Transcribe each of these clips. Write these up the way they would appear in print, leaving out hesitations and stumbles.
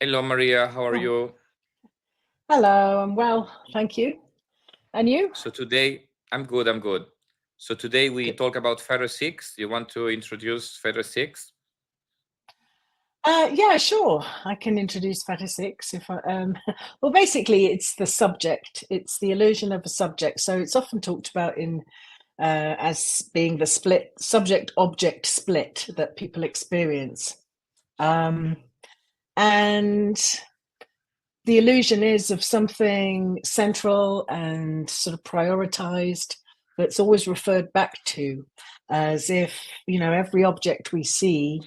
Hello, Maria. How are Oh, you? hello, I'm well, thank you. And you? So today, I'm good. I'm good. So today we Good. talk about fetter six. You want to introduce fetter six? Yeah, sure. I can introduce Feta Six if I. Well, basically, it's the subject. It's the illusion of a subject. So it's often talked about in as being the split subject-object split that people experience, um, and the illusion is of something central and sort of prioritized that's always referred back to, as if every object we see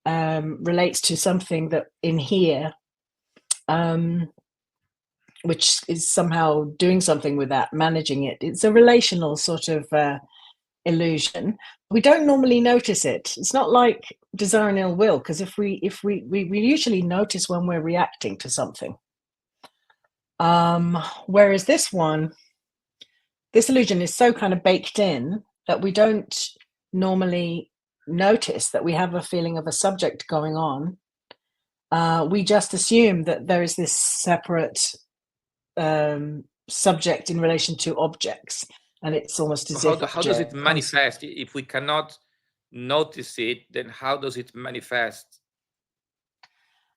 relates to something that in here, um, which is somehow doing something with that, managing it. It's a relational sort of illusion. We don't normally notice it. It's not like desire and ill will, because if we usually notice when we're reacting to something. Whereas this illusion is so kind of baked in that we don't normally notice that we have a feeling of a subject going on. We just assume that there is this separate subject in relation to objects, and it's almost So as how, if how does it object comes. manifest? If we cannot notice it, then how does it manifest?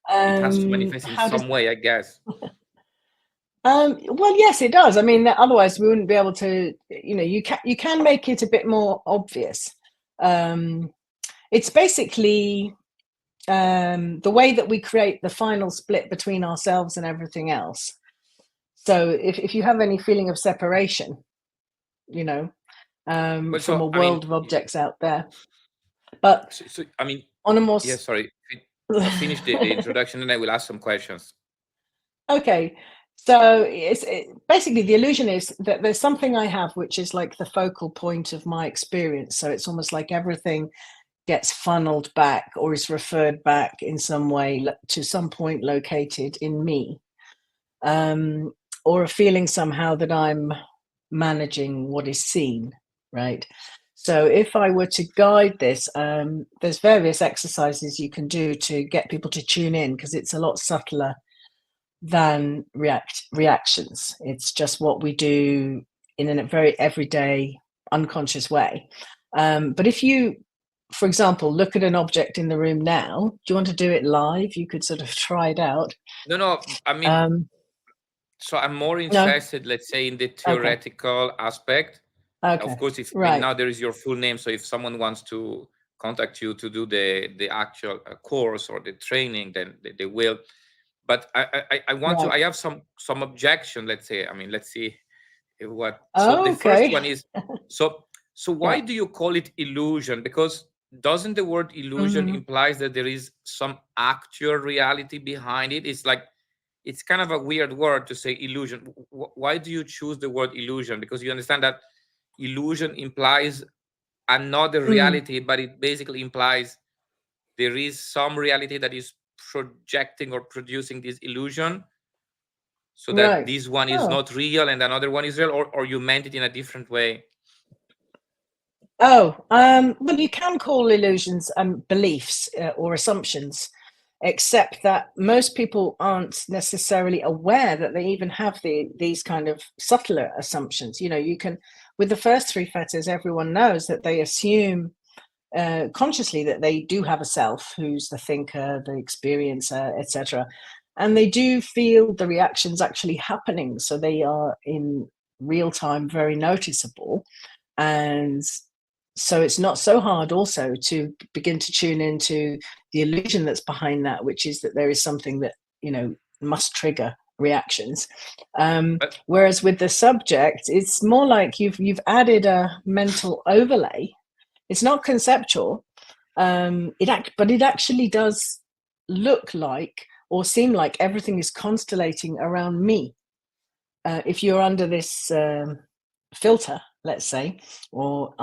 It has to manifest in How does? some way, I guess. Well, yes, it does. I mean, otherwise we wouldn't be able to. You can make it a bit more obvious. Um, it's basically the way that we create the final split between ourselves and everything else. So if you have any feeling of separation, you know, Well, from so a I mean, world of objects out there, but I mean, on a more yeah. Sorry, finish the introduction, and I will ask some questions. okay. So basically the illusion is that there's something I have which is like the focal point of my experience. So it's almost like everything gets funneled back or is referred back in some way to some point located in me, or a feeling somehow that I'm managing what is seen, right? So if I were to guide this, there's various exercises you can do to get people to tune in, because it's a lot subtler than reactions. It's just what we do in a very everyday, unconscious way. But if you, for example, look at an object in the room now, do you want to do it live? You could sort of try it out. No, no. I mean, Um, so I'm more no, interested, let's say, in the okay, theoretical aspect. Of okay, course, if I mean right. now there is your full name, so if someone wants to contact you to do the actual course or the training, then they will. But I want to. Right. I have some objection. Let's say. I mean, let's see what. So the Oh, first okay. one is so why Yeah. do you call it illusion? Because doesn't the word illusion Mhm. implies that there is some actual reality behind it? It's like it's kind of a weird word to say illusion. Why do you choose the word illusion? Because you understand that illusion implies another Mm. reality, but it basically implies there is some reality that is projecting or producing this illusion, so that Right. this one is Oh. not real and another one is real, or you meant it in a different way. Oh. Well, you can call illusions beliefs or assumptions, except that most people aren't necessarily aware that they even have these kind of subtler assumptions. You can, with the first three fetters, everyone knows that they assume consciously that they do have a self who's the thinker, the experiencer, etc. And they do feel the reactions actually happening. So they are in real time very noticeable. And so it's not so hard also to begin to tune into the illusion that's behind that, which is that there is something that, must trigger reactions. But Whereas with the subject, it's more like you've added a mental overlay. It's not conceptual. But it actually does look like or seem like everything is constellating around me. If you're under this filter, let's say, or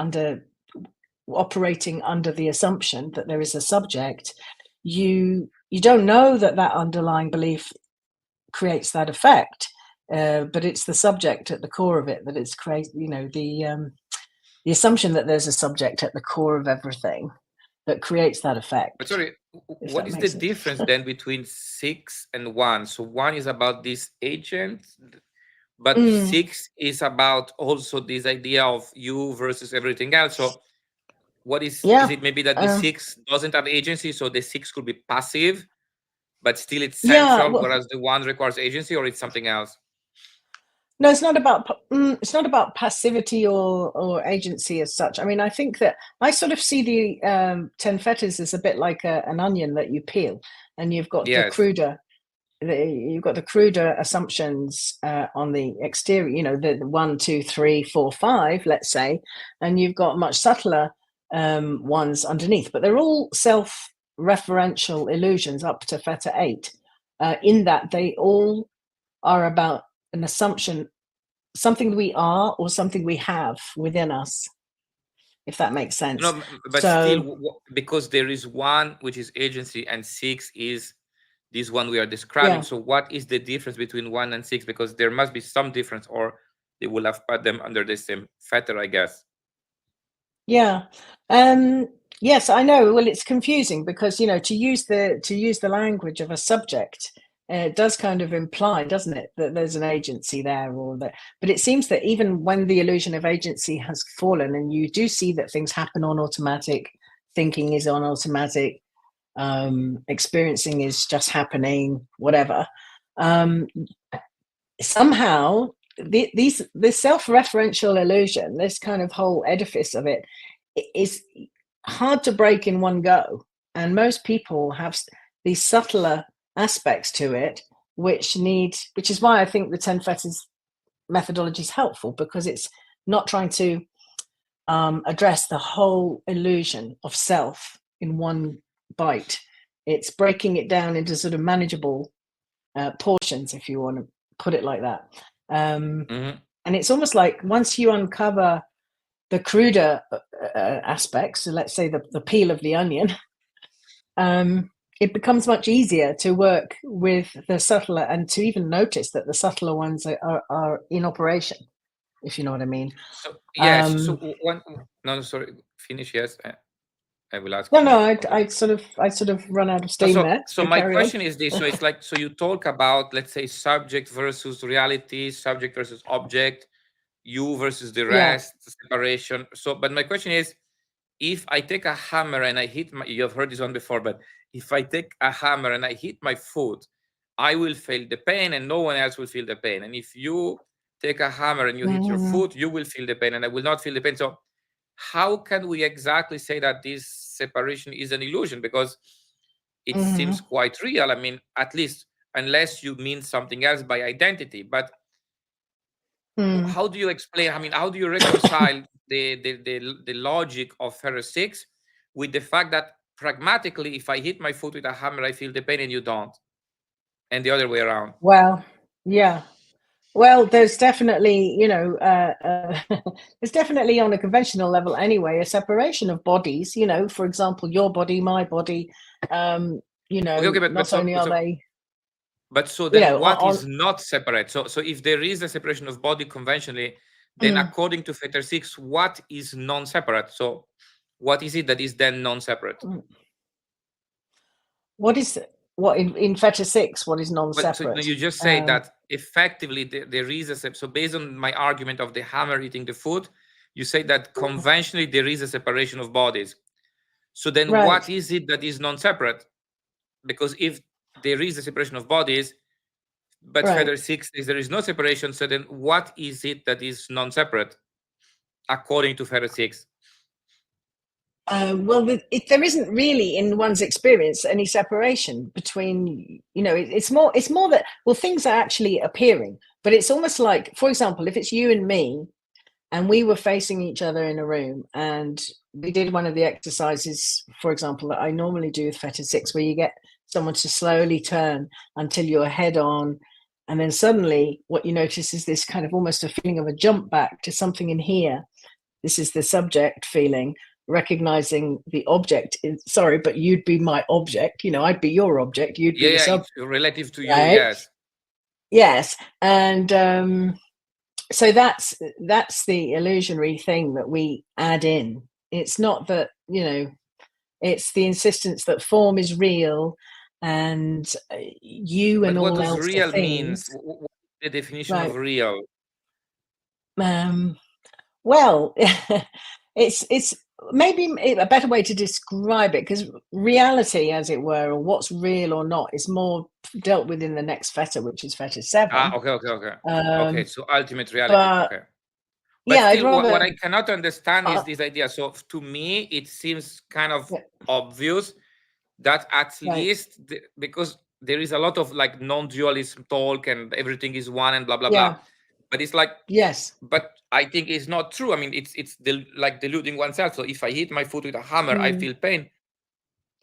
operating under the assumption that there is a subject, you don't know that underlying belief creates that effect, but it's the subject at the core of it that it's created. The assumption that there's a subject at the core of everything that creates that effect. But sorry, If what that is the makes sense. difference then between 6 and 1? So 1 is about this agent, but 6 is about also this idea of you versus everything else. So what is it maybe that the 6 doesn't have agency, so the 6 could be passive, but still it's central, whereas the 1 requires agency, or it's something else? No, it's not about passivity or agency as such. I mean, I think that I sort of see the 10 fetters as a bit like an onion that you peel, and you've got the cruder. You've got the cruder assumptions on the exterior, you know, the 1, 2, 3, 4, 5, let's say, and you've got much subtler ones underneath, but they're all self-referential illusions up to fetter 8, in that they all are about an assumption, something we are or something we have within us, if that makes sense. No, but still, because there is 1 which is agency and 6 is this one we are describing. So what is the difference between 1 and 6? Because there must be some difference, or they will have put them under the same fetter, I guess. Yeah. Yes, I know. Well, it's confusing because, you know, to use the language of a subject, it does kind of imply, doesn't it, that there's an agency there, or that. But it seems that even when the illusion of agency has fallen, and you do see that things happen on automatic, thinking is on automatic, experiencing is just happening, whatever. Somehow, this self-referential illusion, this kind of whole edifice of it, is hard to break in one go, and most people have these subtler aspects to it, which is why I think the 10 fetters methodology is helpful, because it's not trying to address the whole illusion of self in one bite. It's breaking it down into sort of manageable portions, if you want to put it like that. And it's almost like once you uncover the cruder aspects, so let's say the peel of the onion, it becomes much easier to work with the subtler, and to even notice that the subtler ones are in operation, if you know what I mean. So yes. So one. No, sorry. Finish. Yes. I will ask. No, I sort of run out of steam there. So my question is this: so it's like, so you talk about, let's say, subject versus reality, subject versus object, you versus the rest, separation. So, but my question is, if I take a hammer and I hit you have heard this one before, but if I take a hammer and I hit my foot, I will feel the pain and no one else will feel the pain. And if you take a hammer and you hit your foot, you will feel the pain and I will not feel the pain. So how can we exactly say that this separation is an illusion? Because it seems quite real. I mean, at least unless you mean something else by identity. But how do you explain? I mean, how do you reconcile the logic of fetter 6 with the fact that pragmatically, if I hit my foot with a hammer, I feel the pain and you don't, and the other way around? Well, yeah. Well, there's definitely, you know, there's definitely on a conventional level anyway, a separation of bodies, you know, for example, your body, my body, you know, not only are they. But so then what is not separate? So if there is a separation of body conventionally, then according to fetter 6, what is non-separate? So what is it that is then non-separate? What in fetter 6, what is non-separate? So you just say that effectively there is a, so based on my argument of the hammer hitting the foot, you say that conventionally there is a separation of bodies. So then what is it that is non-separate? Because if there is a separation of bodies, but fetter 6 is there is no separation, so then what is it that is non-separate according to fetter 6? Well, there isn't really in one's experience any separation between, you know, it's more that, well, things are actually appearing, but it's almost like, for example, if it's you and me and we were facing each other in a room and we did one of the exercises, for example, that I normally do with fetter 6, where you get someone to slowly turn until you're head on, and then suddenly what you notice is this kind of almost a feeling of a jump back to something in here. This is the subject feeling, recognizing the object. Sorry, but you'd be my object, you know, I'd be your object, you'd be the subject. Relative to you, yes. And so that's the illusionary thing that we add in. It's not that, you know, It's the insistence that form is real and you and But what all does else are real means? things. What's the definition Right. of real? Well, it's maybe a better way to describe it, because reality, as it were, or what's real or not, is more dealt with in the next fetter, which is fetter 7. Okay. So ultimate reality. But Okay. But yeah, I'd still, what I rather. cannot understand is this idea. So to me, it seems kind of Yeah, obvious that at right. least because there is a lot of like non-dualism talk and everything is one and blah blah Yeah. blah. But it's like, Yes. but I think it's not true. I mean, it's like deluding oneself. So if I hit my foot with a hammer, I feel pain,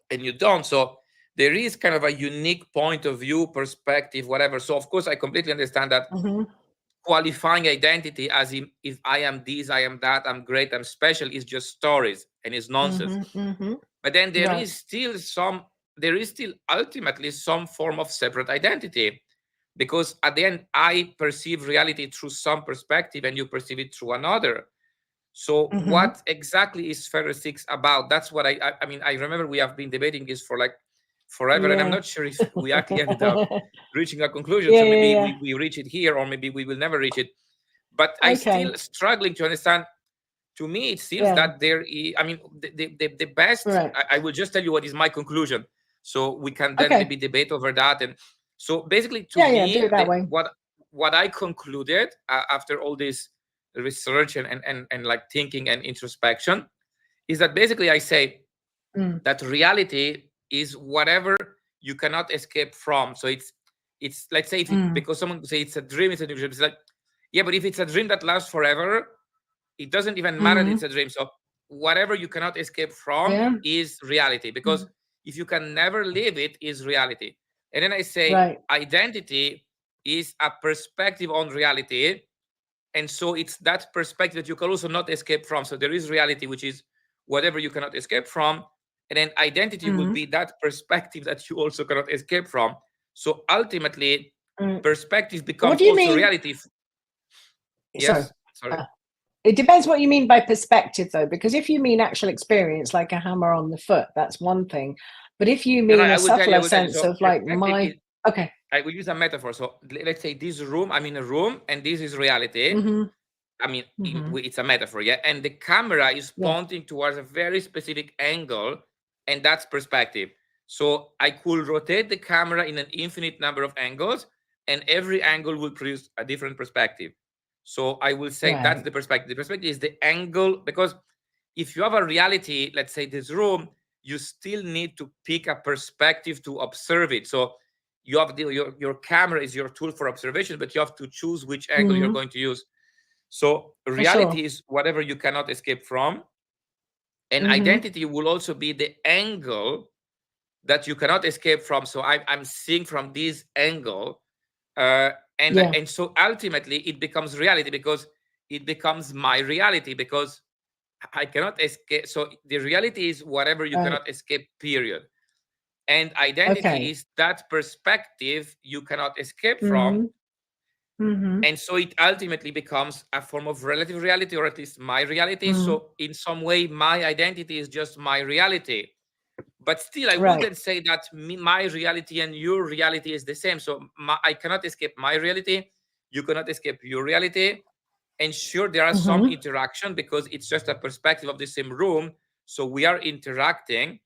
and you don't. So there is kind of a unique point of view, perspective, whatever. So of course, I completely understand that Mm-hmm. qualifying identity as if I am this, I am that, I'm great, I'm special is just stories and is nonsense. Mm-hmm. Mm-hmm. But then there Right. is still ultimately some form of separate identity, because at the end I perceive reality through some perspective and you perceive it through another. So Mm-hmm. what exactly is Fetter 6 about? That's what I mean, I remember we have been debating this for like forever, and I'm Yeah. not sure if we actually ended up reaching a conclusion. Yeah. So Yeah. maybe Yeah. we reach it here, or maybe we will never reach it. But I Okay. still struggling to understand. To me, it seems Yeah. that there is, I mean, the best, Right. I will just tell you what is my conclusion. So we can then Okay. maybe debate over that. And so basically, to Yeah. Yeah. Do me, it that way. what I concluded after all this research and like thinking and introspection is that basically I say that reality is whatever you cannot escape from. So it's let's say because someone say it's a dream, it's a dream. It's like, yeah, but if it's a dream that lasts forever, it doesn't even matter that it's a dream. So whatever you cannot escape from Yeah. is reality, because if you can never live it, is reality. And then I say Right. identity is a perspective on reality, and so it's that perspective that you can also not escape from. So there is reality, which is whatever you cannot escape from, and then identity will be that perspective that you also cannot escape from. So ultimately, perspective What becomes do you also mean? reality. Sorry. Yes, sorry. It depends what you mean by perspective, though, because if you mean actual experience, like a hammer on the foot, that's one thing. But if you No, mean a I will tell you. I subtler will tell you. sense So of like perspective is. okay. I will use a metaphor. So let's say this room. I'm in a room, and this is reality. I mean, it's a metaphor, yeah. And the camera is Yeah. pointing towards a very specific angle, and that's perspective. So I could rotate the camera in an infinite number of angles, and every angle will produce a different perspective. So I will say that's Right. the perspective. The perspective is the angle, because if you have a reality, let's say this room, you still need to pick a perspective to observe it. So you have your camera is your tool for observation, but you have to choose which angle you're going to use. So For sure. reality is whatever you cannot escape from, and identity will also be the angle that you cannot escape from. So I'm seeing from this angle, and so ultimately it becomes reality, because it becomes my reality, because I cannot escape. So the reality is whatever you Right. cannot escape, period. And identity Okay. is that perspective you cannot escape from. And so it ultimately becomes a form of relative reality, or at least my reality. So in some way, my identity is just my reality. But still, I Right. wouldn't say that my reality and your reality is the same. So I cannot escape my reality. You cannot escape your reality. And sure, there are some interaction, because it's just a perspective of the same room. So we are interacting,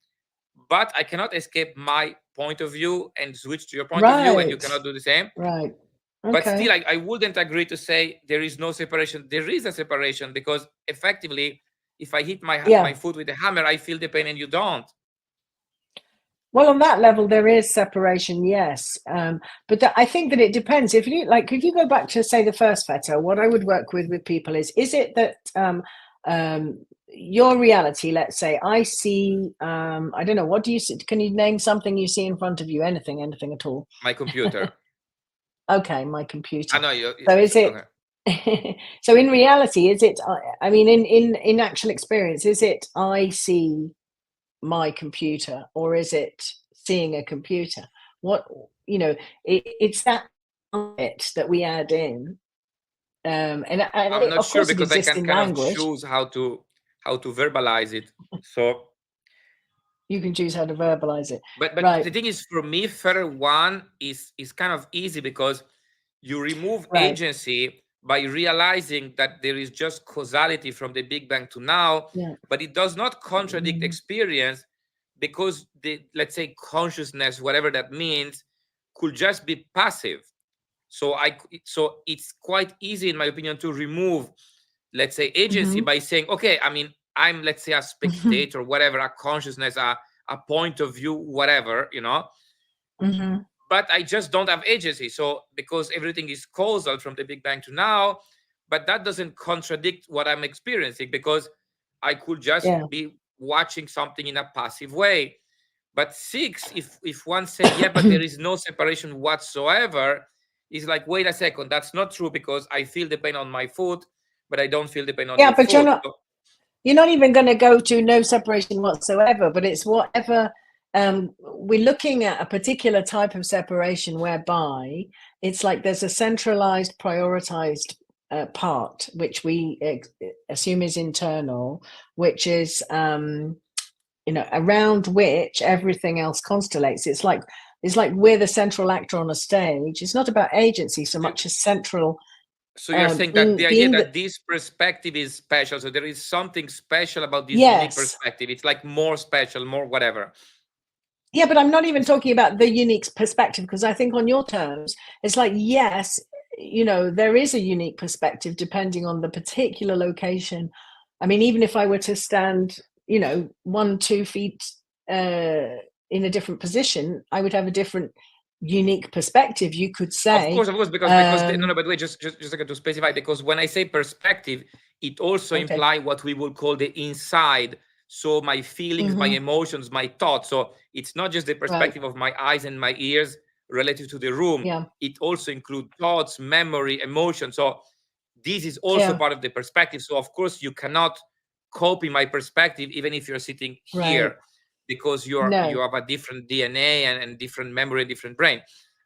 but I cannot escape my point of view and switch to your point of view, and you Right. cannot do the same. Right. But Okay. still, I wouldn't agree to say there is no separation. There is a separation, because effectively, if I hit my foot with a hammer, I feel the pain and you don't. Well, on that level, there is separation, yes. But I think that it depends. If you go back to, say, the first fetter, what I would work with people is it that your reality, let's say, I see, I don't know, what do you see? Can you name something you see in front of you? Anything at all? My computer. Okay, my computer. I know. So is it? Okay. So in reality, is it? I mean, in actual experience, is it I see my computer, or is it seeing a computer? What it's that bit that we add in, and I'm not of sure, course it because I exists can in kind of language. choose how to verbalize it. So You can choose how to verbalize it. But Right. the thing is, for me, fetter one is kind of easy because you remove Right. agency by realizing that there is just causality from the Big Bang to now, Yeah. but it does not contradict experience because the, let's say, consciousness, whatever that means, could just be passive. So so it's quite easy, in my opinion, to remove, let's say, agency by saying, okay, I mean, I'm, let's say, a spectator, whatever, a consciousness, a point of view, whatever, you know. But I just don't have agency. So because everything is causal from the Big Bang to now, but that doesn't contradict what I'm experiencing because I could just Yeah. be watching something in a passive way. But six, if one say, yeah, but there is no separation whatsoever, is like, wait a second, that's not true because I feel the pain on my foot, but I don't feel the pain on Yeah, your but foot. you're not even going to go to no separation whatsoever, but it's whatever. We're looking at a particular type of separation whereby it's like there's a centralized, prioritized part, which we assume is internal, which is, around which everything else constellates. It's like we're the central actor on a stage. It's not about agency so much as central. So you're saying that the idea that this perspective is special, so there is something special about this unique perspective. It's like more special, more whatever. Yeah, but I'm not even talking about the unique perspective, because I think on your terms, it's like, yes, there is a unique perspective depending on the particular location. I mean, even if I were to stand, 1-2 feet in a different position, I would have a different unique perspective, you could say. Of course, because no, but wait, just to specify, because when I say perspective, it also implies what we would call the inside. So my feelings, my emotions, my thoughts. So it's not just the perspective of my eyes and my ears relative to the room. Yeah. It also includes thoughts, memory, emotion. So this is also part of the perspective. So of course you cannot copy my perspective even if you're sitting here, because you have a different DNA and different memory, different brain.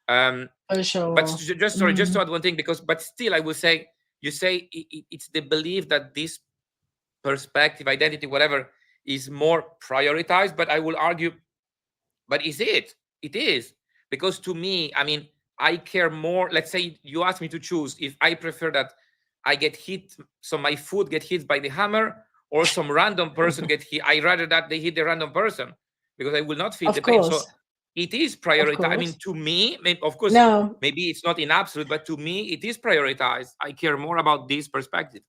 For sure. But just to add one thing, but still I will say, you say it's the belief that this perspective, identity, whatever, is more prioritized. But I will argue, but is it? It is, because to me, I mean, I care more. Let's say you ask me to choose if I prefer that I get hit, so my foot get hit by the hammer, or some random person get hit. I rather that they hit the random person because I will not feel the pain. So it is prioritized. I mean, to me, of course, maybe it's not in absolute, but to me, it is prioritized. I care more about this perspective.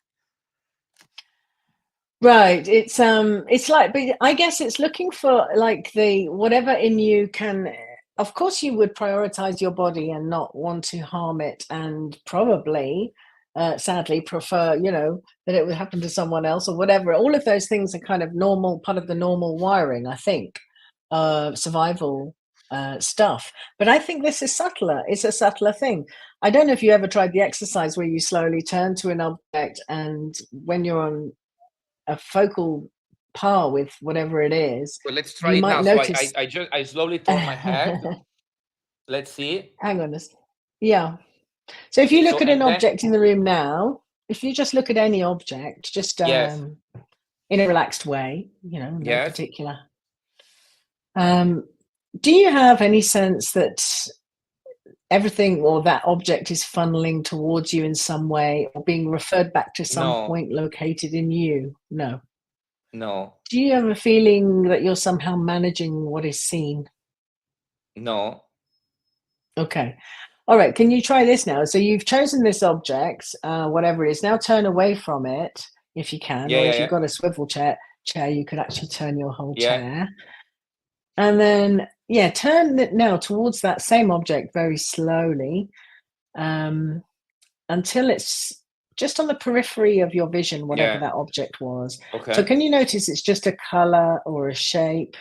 Right. It's like, but I guess it's looking for like the whatever in you can. Of course, you would prioritize your body and not want to harm it, and probably, sadly, prefer that it would happen to someone else or whatever. All of those things are kind of normal, part of the normal wiring, I think, survival stuff. But I think this is subtler. It's a subtler thing. I don't know if you ever tried the exercise where you slowly turn to an object, and when you're on a focal par with whatever it is. Well, let's try you it might now. notice. So I slowly turn my head. Let's see. Hang on. Yeah. So if you look at an object in the room now, if you just look at any object, just in a relaxed way, no particular. Do you have any sense that everything or that object is funneling towards you in some way, or being referred back to some point located in you? No. Do you have a feeling that you're somehow managing what is seen? No. Okay. All right. Can you try this now? So you've chosen this object, whatever it is. Now turn away from it if you can, or if you've got a swivel chair, you could actually turn your whole chair. And then, turn it now towards that same object very slowly, until it's just on the periphery of your vision, whatever that object was. Okay. So can you notice it's just a color or a shape?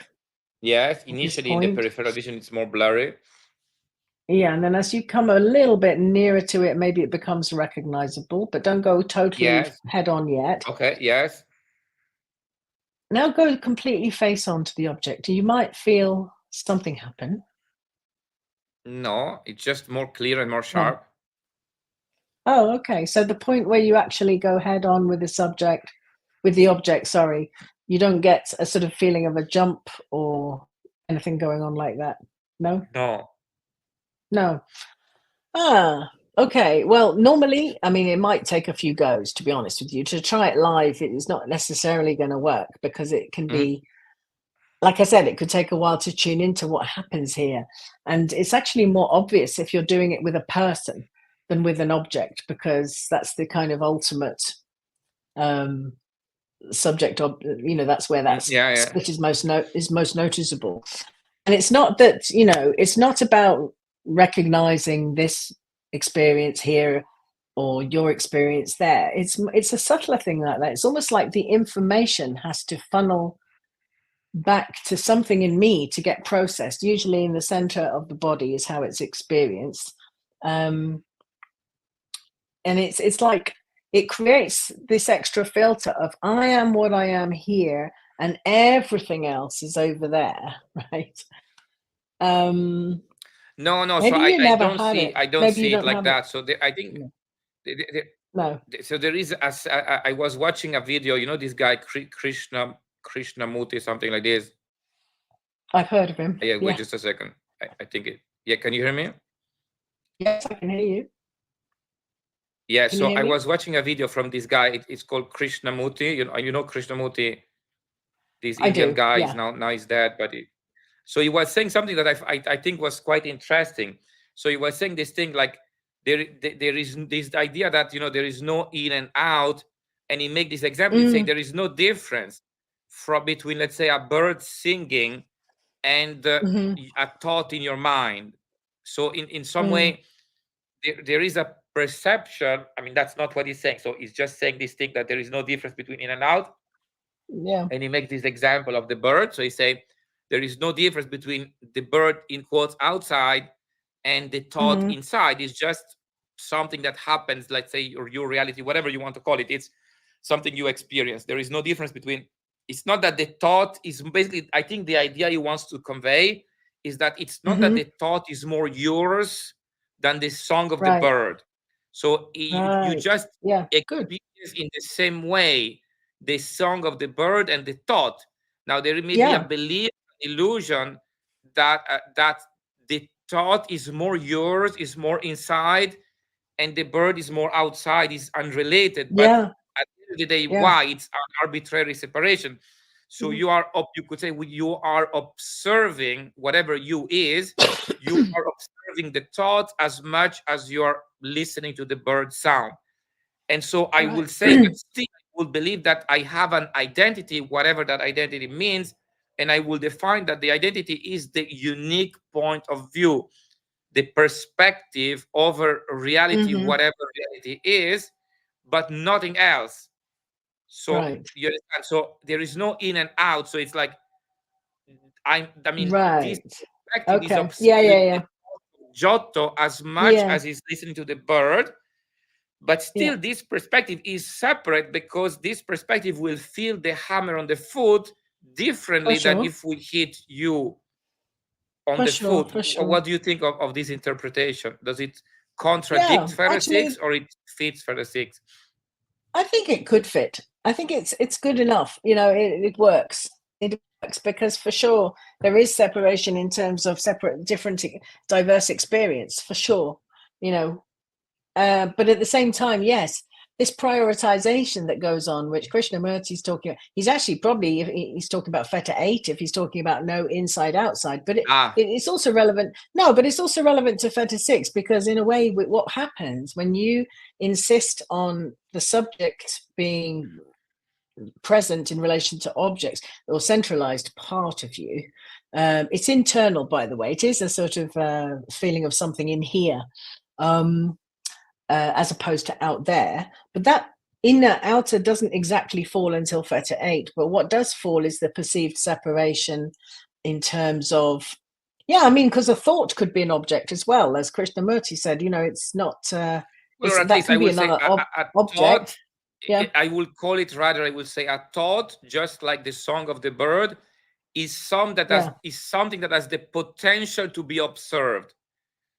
Yes, initially in the peripheral vision, it's more blurry. Yeah, and then as you come a little bit nearer to it, maybe it becomes recognizable, but don't go totally head on yet. Okay, yes. Now go completely face on to the object. You might feel something happen. No, it's just more clear and more sharp. Oh, okay. So the point where you actually go head on with the object, You don't get a sort of feeling of a jump or anything going on like that? No? No. No. Ah, okay. Well, normally, I mean, it might take a few goes, to be honest with you. To try it live, it is not necessarily going to work because it can Mhm. be, like I said, it could take a while to tune into what happens here. And it's actually more obvious if you're doing it with a person than with an object, because that's the kind of ultimate um, subject of, that's where that Yeah, yeah. split is most noticeable. And it's not that, it's not about recognizing this experience here or your experience there. It's a subtler thing like that. It's almost like the information has to funnel back to something in me to get processed. Usually in the center of the body is how it's experienced. And it's like it creates this extra filter of I am what I am here and everything else is over there, right? um No. So Maybe you I never don't had see it. I don't Maybe you see it don't like have it. that. So I think No. the, the, No, so there is as I was watching a video. You know this guy Krishnamurti, something like this. I've heard of him. Yeah, wait Yeah. just a second. I think it. Yeah, can you hear me? Yes, I can hear you. Yeah. Can you So hear I me? was watching a video from this guy. It's called Krishnamurti. You know Krishnamurti, this I Indian do. guy. Is Yeah. now he's dead, but so he was saying something that I think was quite interesting. So he was saying this thing like there is this idea that there is no in and out, and he make this example. He say Mm, there is no difference from between, let's say, a bird singing and hmm a thought in your mind. So in some mm, way there is a perception. I mean, that's not what he's saying. So he's just saying this thing that there is no difference between in and out, yeah. and he makes this example of the bird. So he say there is no difference between the bird in quotes outside and the thought hmm inside. Is just something that happens, let's say, or your reality, whatever you want to call it. It's something you experience. There is no difference between. It's not that the thought is basically. I think the idea he wants to convey is that it's not that hmm the thought is more yours than the song of the Right. bird. So you Right. just Yeah. Good. experience in the same way the song of the bird and the thought. Now there may be a Yeah. belief, illusion that the thought is more yours, is more inside, and the bird is more outside, is unrelated. But Yeah. at the end of the day, Yeah. why? It's an arbitrary separation. So Mhm. you could say you are observing whatever you is. You are observing the thought as much as you are listening to the bird sound. And so I will Right. say that still I will believe that I have an identity, whatever that identity means, and I will define that the identity is the unique point of view, the perspective over reality, hmm whatever reality is, but nothing else. So Right. you understand? So there is no in and out. So it's like I mean, this Right. perspective is Okay. Yeah. observing Yeah. the Yeah. Giotto as much Yeah. as he's listening to the bird, but Yeah. still this perspective is separate because this perspective will feel the hammer on the foot For differently than sure. if we hit you on For the sure. foot. For sure. What do you think of this interpretation? Does it Yeah. contradict Feta 6 Actually, or it fits Feta 6? I think it could fit. I think it's good enough. It works. It works because for sure there is separation in terms of separate, different, diverse experience. For sure, you know. But at the same time, yes, this prioritization that goes on, which Krishnamurti is talking about, he's actually probably he's talking about Feta 8 if he's talking about no inside outside. But Ah, it's also relevant. No, but it's also relevant to Feta 6 because in a way, what happens when you insist on the subject being present in relation to objects or centralized part of you. It's internal, by the way. It is a sort of feeling of something in here. As opposed to out there. But that inner outer doesn't exactly fall until Theta 8. But what does fall is the perceived separation in terms of, yeah, I mean, because a thought could be an object as well. As Krishnamurti said, it's not, well, or at that least I can be will say another a thought. object. Yeah, I will call it rather. I will say a thought, just like the song of the bird, is yeah, something that has the potential to be observed.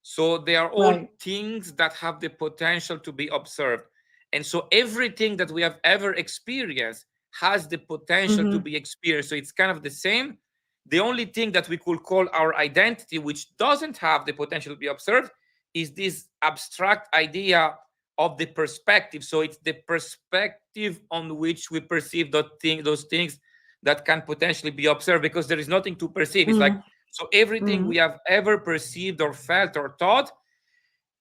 So they are all right. things that have the potential to be observed. And so everything that we have ever experienced has the potential to be experienced. So it's kind of the same. The only thing that we could call our identity, which doesn't have the potential to be observed, is this abstract idea of the perspective. So it's the perspective on which we perceive those things that can potentially be observed, because there is nothing to perceive. It's like, so everything we have ever perceived or felt or thought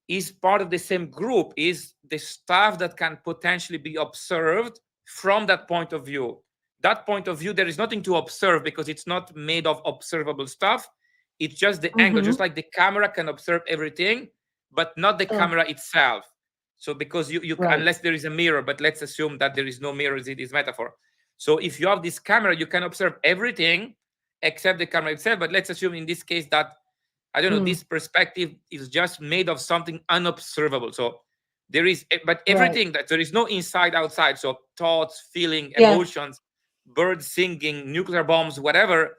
is part of the same group, is the stuff that can potentially be observed from that point of view. That point of view, there is nothing to observe because it's not made of observable stuff. It's just the angle, just like the camera can observe everything, but not the camera itself. So because you unless there is a mirror, but let's assume that there is no mirrors in this metaphor. So if you have this camera, you can observe everything except the camera itself. But let's assume in this case that, I don't know, this perspective is just made of something unobservable. So there is, but everything that there is no inside, outside. So thoughts, feeling, emotions, birds singing, nuclear bombs, whatever,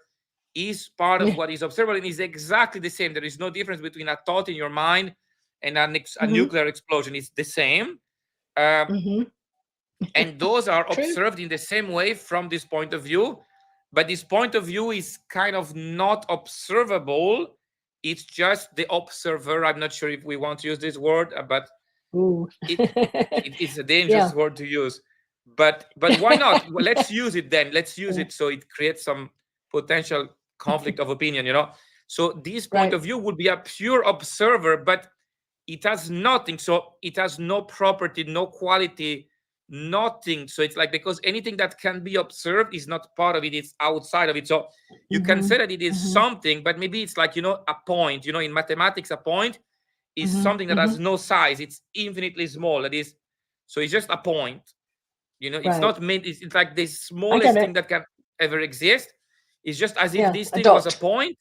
is part of what is observable and is exactly the same. There is no difference between a thought in your mind and a nuclear explosion. It's the same. And those are observed in the same way from this point of view. But this point of view is kind of not observable. It's just the observer. I'm not sure if we want to use this word, but it's a dangerous word to use. But why not? Well, let's use it then. Let's use it so it creates some potential conflict of opinion, you know? So this point of view would be a pure observer, but it has nothing. So it has no property, no quality, nothing. So it's like, because anything that can be observed is not part of it, it's outside of it. So you can say that it is something, but maybe it's like, you know, a point. You know, in mathematics, a point is something that has no size. It's infinitely small. It is, so it's just a point. You know, it's not made. It's like the smallest thing that can ever exist. It's just as if this thing was a point.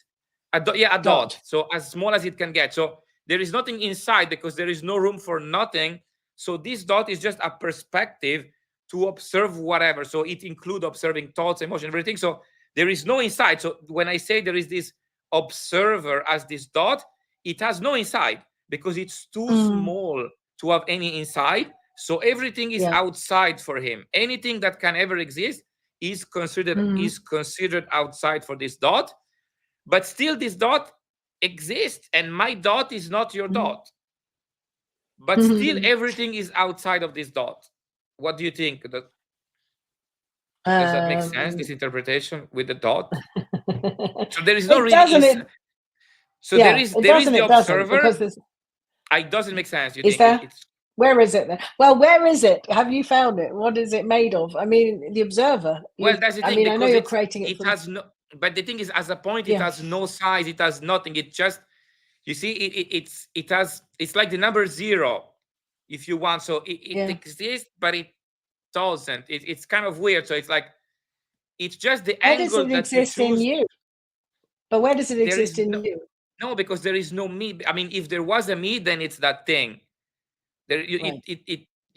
A dot. So as small as it can get. So there is nothing inside because there is no room for nothing. So this dot is just a perspective to observe whatever. So it includes observing thoughts, emotion, everything. So there is no inside. So when I say there is this observer as this dot, it has no inside because it's too small to have any inside. So everything is outside for him. Anything that can ever exist is considered outside for this dot. But still this dot exists, and my dot is not your dot. But still everything is outside of this dot. What do you think? Does that make sense, this interpretation with the dot? So there is no really... So there is the observer. It doesn't make sense. You think where is it then? Well, where is it? Have you found it? What is it made of? I mean, the observer. Well, that's the thing. I mean, I know you're creating it. It has no, but the thing is, as a point, it has no size. It has nothing. It just, you see, it's like the number 0, if you want. So it exists, but it doesn't. It's kind of weird. So it's like, it's just the angle that you choose. In you? But where does it exist in you? No, because there is no me. I mean, if there was a me, then it's that thing. There, you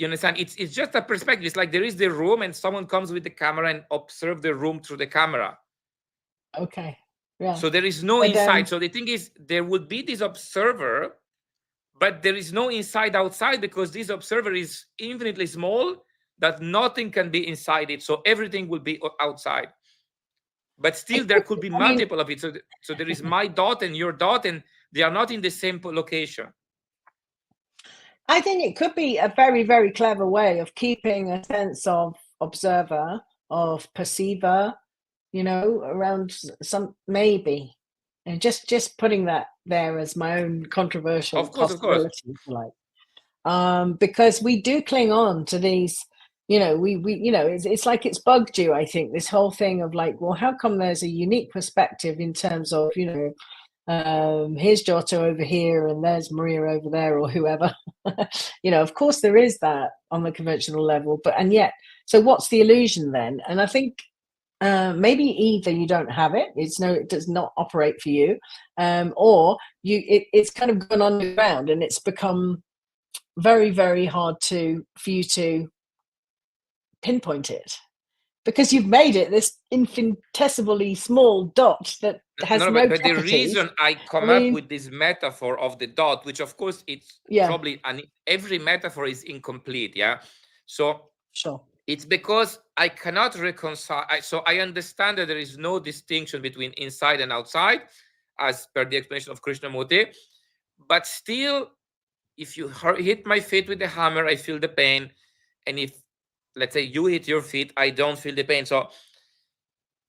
understand? It's just a perspective. It's like there is the room, and someone comes with the camera and observe the room through the camera. Okay. Yeah. So there is no inside. So the thing is, there would be this observer, but there is no inside outside because this observer is infinitely small that nothing can be inside it. So everything will be outside. But still, there could be multiple of it. So there is my dot and your dot, and they are not in the same location. I think it could be a very, very clever way of keeping a sense of observer, of perceiver, you know, around some, maybe. And just putting that there as my own controversial possibility, like, because we do cling on to these, you know, we you know, it's like it's bugged you, I think, this whole thing of like, well, how come there's a unique perspective in terms of, you know, here's Giotto over here and there's Maria over there, or whoever. You know, of course there is that on the conventional level, but and yet, so what's the illusion then? And I think maybe either you don't have it, it does not operate for you, or it's kind of gone underground and it's become very, very hard for you to pinpoint it, because you've made it this infinitesimally small dot that has no but properties. The reason I come up with this metaphor of the dot, which of course it's probably, and every metaphor is incomplete, so sure, it's because I cannot reconcile. So I understand that there is no distinction between inside and outside, as per the explanation of Krishnamurti. But still, if you hit my feet with the hammer, I feel the pain. And if, let's say, you hit your feet, I don't feel the pain. So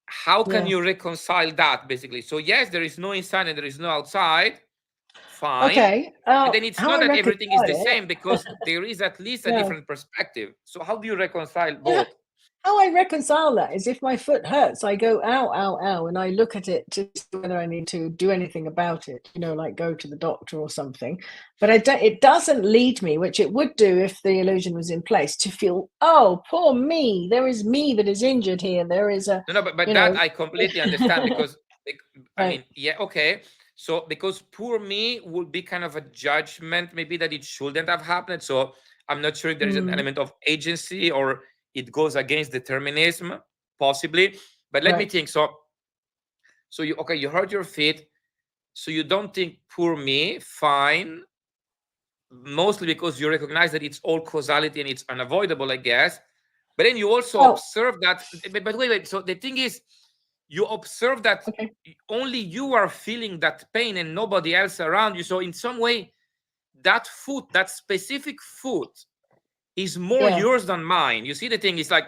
how can you reconcile that, basically? So yes, there is no inside and there is no outside. Fine. Okay. And then it's How not I that everything is the reconcile same, it? because there is at least a Yeah. different perspective. So how do you reconcile Yeah. both? How I reconcile that is if my foot hurts, I go, ow, ow, ow, and I look at it to see whether I need to do anything about it, like go to the doctor or something. But it doesn't lead me, which it would do if the illusion was in place, to feel, oh, poor me, there is me that is injured here. There is a, No, but that I completely understand, because I Right. mean, yeah, okay. So because poor me would be kind of a judgment, maybe, that it shouldn't have happened. So I'm not sure if there is an element of agency or it goes against determinism, possibly. But let me Right. think. So you hurt your feet. So you don't think poor me, fine. Mostly because you recognize that it's all causality and it's unavoidable, I guess. But then you also Oh, observe that. But wait. So the thing is, you observe that okay. only you are feeling that pain and nobody else around you. So in some way, that foot, that specific foot, is more Yeah, yours than mine. You see, the thing is like,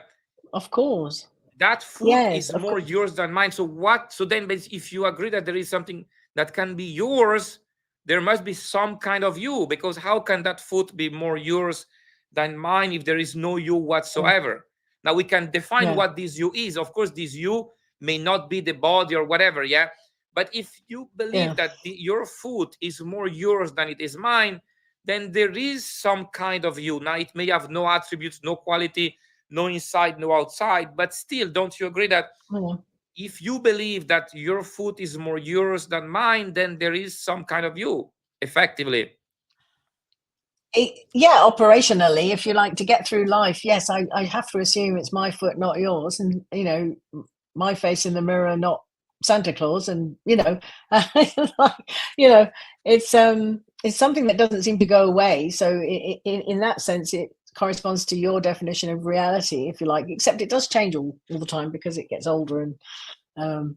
of course. that foot Yes, is of more course. yours than mine. So what? So then, if you agree that there is something that can be yours, there must be some kind of you, because how can that foot be more yours than mine if there is no you Yeah, whatsoever? Now we can define yeah, what this you is. Of course, this you may not be the body or whatever, yeah. But if you yeah, believe that your foot is more yours than it is mine, then there is some kind of you. Now it may have no attributes, no quality, no inside, no outside, but still, don't you agree that yeah. if you believe that your foot is more yours than mine, then there is some kind of you, effectively? Yeah, operationally, if you like, to get through life, yes, I have to assume it's my foot, not yours, and my face in the mirror, not Santa Claus, and like, it's something that doesn't seem to go away. So in that sense, it corresponds to your definition of reality, if you like, except it does change all the time because it gets older and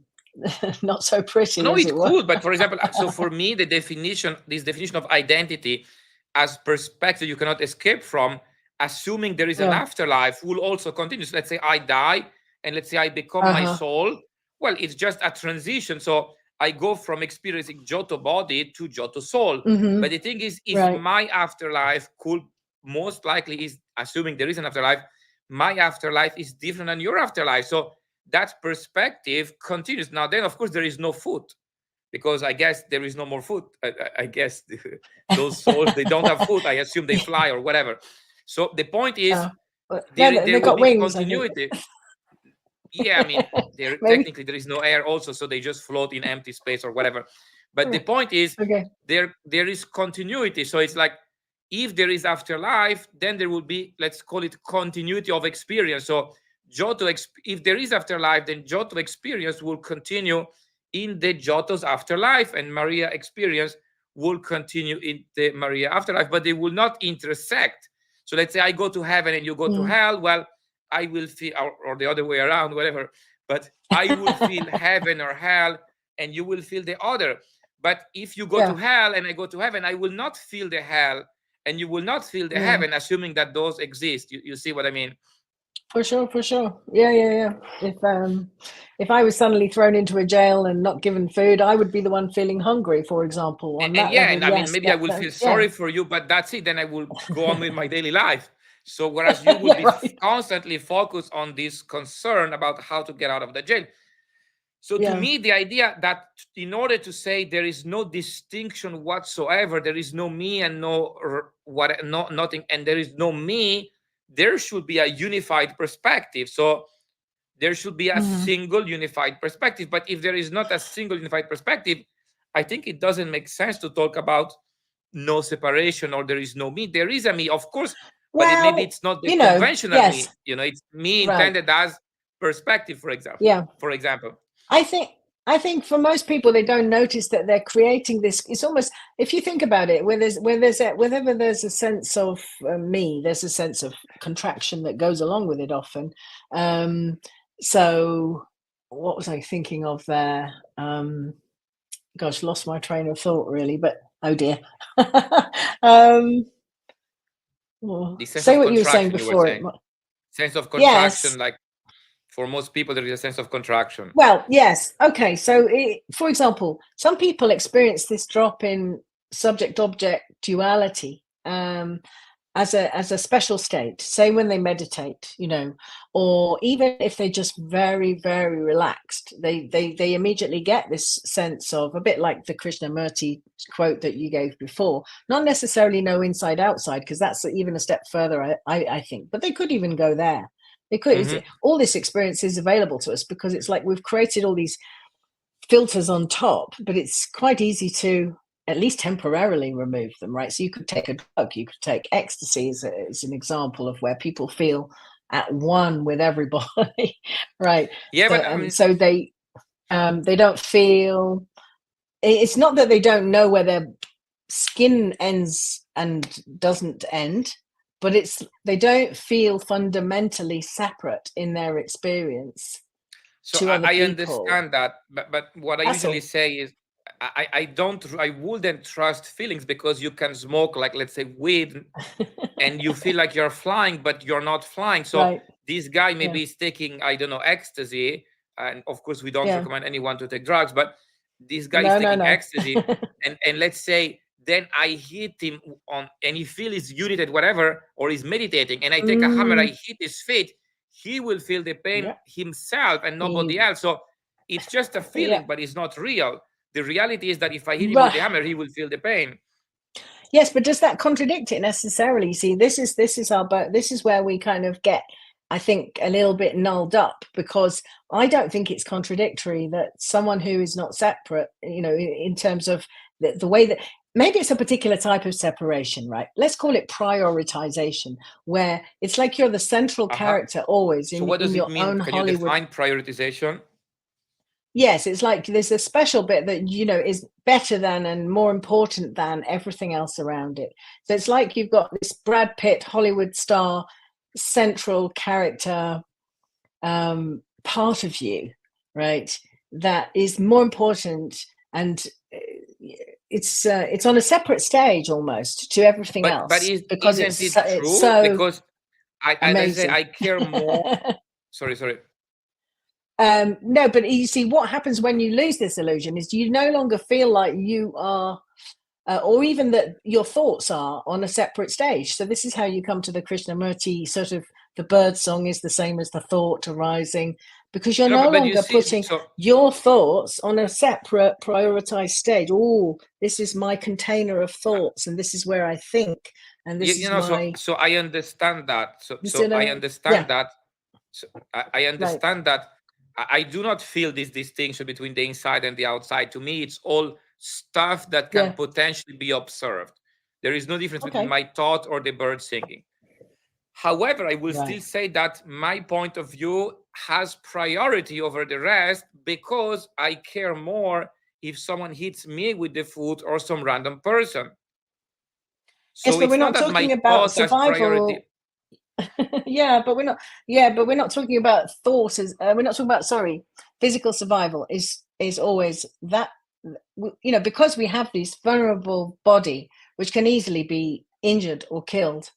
not so pretty, No, as it it were. could, but for example, so for me, this definition of identity as perspective you cannot escape from, assuming there is an Yeah. afterlife, will also continue. So let's say I die, and let's say I become my Uh-huh. soul. Well, it's just a transition. So I go from experiencing Giotto body to Giotto soul. Mm-hmm. But the thing is, if Right. my afterlife could, most likely, is assuming there is an afterlife, my afterlife is different than your afterlife. So that perspective continues. Now, then, of course, there is no foot, because I guess there is no more foot. I guess those souls, they don't have foot. I assume they fly or whatever. So the point is, Yeah. But no, there they will got be wings, I think. continuity. Yeah, I mean, there Maybe. technically there is no air also, so they just float in empty space or whatever. But the point is, Okay. there is continuity. So it's like, if there is afterlife, then there will be, let's call it, continuity of experience. So if there is afterlife, then Giotto experience will continue in the Giotto's afterlife, and Maria experience will continue in the Maria afterlife, but they will not intersect. So let's say I go to heaven and you go to Mm. hell. Well, I will feel, or the other way around, whatever. But I will feel heaven or hell, and you will feel the other. But if you go to Yeah. hell and I go to heaven, I will not feel the hell, and you will not feel the Yeah. heaven, assuming that those exist. You see what I mean? For sure. For sure. Yeah. Yeah. Yeah. If I was suddenly thrown into a jail and not given food, I would be the one feeling hungry, for example. On And that yeah, level, and I mean, yes. maybe I will feel Yeah. sorry for you, but that's it. Then I will go on with my daily life. So whereas you will Yeah. be Right. constantly focused on this concern about how to get out of the jail. So to Yeah. me, the idea that in order to say there is no distinction whatsoever, there is no me and nothing, and there is no me, there should be a unified perspective. So there should be a Mm-hmm. single unified perspective. But if there is not a single unified perspective, I think it doesn't make sense to talk about no separation or there is no me. There is a me, of course, but maybe Well, it's not the conventional yes. me. It's me Right. intended as perspective, for example. Yeah. For example. I think I think for most people, they don't notice that they're creating this. It's almost, if you think about it, whenever there's a sense of me, there's a sense of contraction that goes along with it often. So what was I thinking of there? Gosh, lost my train of thought really, but oh dear. The sense Say of what you were saying contraction you were before. saying. Sense of contraction, Yes. like for most people, there is a sense of contraction. Well, yes. Okay. So, for example, some people experience this drop in subject-object duality as a special state. Say when they meditate, or even if they're just very, very relaxed, they immediately get this sense of, a bit like the Krishnamurti quote that you gave before. Not necessarily no inside outside, because that's even a step further, I think. But they could even go there. They could. All this experience is available to us because it's like we've created all these filters on top, but it's quite easy to at least temporarily remove them, right? So you could take a drug, you could take ecstasy as an example of where people feel at one with everybody, right? Yeah, So, but I mean, so they don't feel. It's not that they don't know where their skin ends and doesn't end, but it's they don't feel fundamentally separate in their experience so to other I people. understand that, but what I That's usually all. say is I wouldn't trust feelings, because you can smoke, like, let's say, weed, and you feel like you're flying, but you're not flying. So Right. this guy Yeah. maybe is taking, I don't know, ecstasy, and of course we don't Yeah. recommend anyone to take drugs, but this guy is No, no, taking no. ecstasy, and let's say then I hit him on, and he feels unit whatever, or he's meditating, and I take a hammer, I hit his feet, he will feel the pain Yeah. himself and nobody else. So it's just a feeling, Yeah. but it's not real. The reality is that if I hit him with Right. the hammer, he will feel the pain. Yes, but does that contradict it necessarily? See, this is where we kind of get, I think, a little bit nulled up, because I don't think it's contradictory that someone who is not separate, in terms of the way that maybe it's a particular type of separation, right? Let's call it prioritization, where it's like you're the central character always So what in does it your mean? own Can you Hollywood. define prioritization? Yes, it's like there's a special bit that is better than and more important than everything else around it. So it's like you've got this Brad Pitt Hollywood star central character part of you, right? That is more important, and it's on a separate stage almost to everything But else, because isn't it it's true? so Because as I say, amazing. I care more. Sorry. No, but you see, what happens when you lose this illusion is you no longer feel like you are, or even that your thoughts are on a separate stage. So this is how you come to the Krishnamurti sort of, the bird song is the same as the thought arising, because you're No, no but you longer see, putting so your thoughts on a separate prioritized stage. Oh, this is my container of thoughts, and this is where I think, and this is my. so I understand that. So I Yeah, understand that. So I right. understand that. I do not feel this distinction between the inside and the outside. To me, it's all stuff that can Yeah. potentially be observed. There is no difference between Okay. my thought or the bird singing. However, I will still Right. say that my point of view has priority over the rest, because I care more if someone hits me with the foot or some random person. Yes, So but we're it's not not that my talking about thought has priority. survival. Yeah, but we're not. Yeah, but we're not talking about thought as. We're not talking about. Sorry, physical survival is always that. Because we have this vulnerable body which can easily be injured or killed.